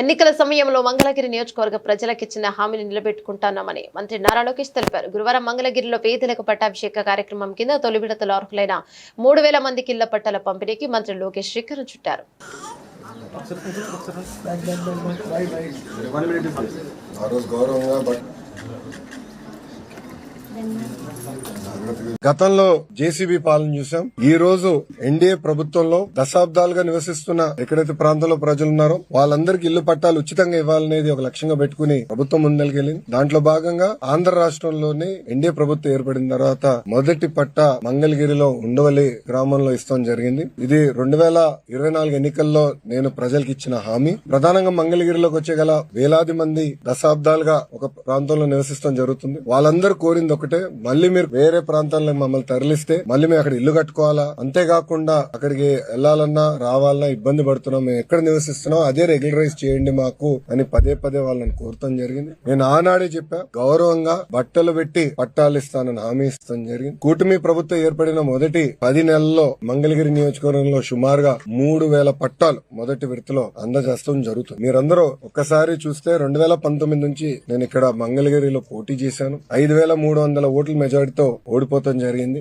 ఎన్నికల సమయంలో మంగళగిరి నియోజకవర్గ ప్రజలకు ఇచ్చిన హామీని నిలబెట్టుకుంటామని మంత్రి నారా లోకేష్ తెలిపారు. గురువారం మంగళగిరిలో పేదలకు పట్టాభిషేక కార్యక్రమం కింద తొలి విడతలో అర్హులైన 3000 మందికి ఇళ్ల పట్టాల పంపిణీకి మంత్రి లోకేష్ శ్రీకారం చుట్టారు. గతంలో జేసీబీ పాలన చూసాం. ఈ రోజు ఎన్డీఏ ప్రభుత్వంలో దశాబ్దాలుగా నివసిస్తున్న ఎక్కడైతే ప్రాంతంలో ప్రజలు ఉన్నారో వాళ్ళందరికీ ఇల్లు పట్టాలు ఉచితంగా ఇవ్వాలనేది ఒక లక్ష్యంగా పెట్టుకుని ప్రభుత్వం ముందరికెళ్లింది. దాంట్లో భాగంగా ఆంధ్ర రాష్ట్రంలోని ఎన్డీఏ ప్రభుత్వం ఏర్పడిన తర్వాత మొదటి పట్ట మంగళగిరిలో ఉండవల్లి గ్రామంలో ఇస్తాం జరిగింది. ఇది 2024 ఎన్నికల్లో నేను ప్రజలకు ఇచ్చిన హామీ. ప్రధానంగా మంగళగిరిలోకి వచ్చే గల వేలాది మంది దశాబ్దాలుగా ఒక ప్రాంతంలో నివసిస్తాం జరుగుతుంది. వాళ్ళందరూ కోరింది ఒకటే, మళ్ళీ మీరు వేరే ప్రాంతాల్లో మమ్మల్ని తరలిస్తే మళ్ళీ మేము అక్కడ ఇల్లు కట్టుకోవాలా, అంతేకాకుండా అక్కడికి వెళ్లాలన్నా రావాలన్నా ఇబ్బంది పడుతున్నాం, మేము ఎక్కడ నివసిస్తున్నాం అదే రెగ్యులరైజ్ చేయండి మాకు అని పదే వాళ్ళని కోరటం జరిగింది. నేను ఆనాడే చెప్పా, గౌరవంగా బట్టలు పెట్టి పట్టాలు ఇస్తానని హామీ ఇస్తాం జరిగింది. కూటమి ప్రభుత్వం ఏర్పడిన మొదటి 10 నెలల్లో మంగళగిరి నియోజకవర్గంలో సుమారుగా 3000 పట్టాలు మొదటి విడతలో అందజేస్తాం జరుగుతుంది. మీరందరూ ఒక్కసారి చూస్తే 2019 నుంచి నేను ఇక్కడ మంగళగిరిలో పోటీ చేశాను. 5300 ఓట్ల మెజారిటీతో ఓడిపోతాం జరిగింది.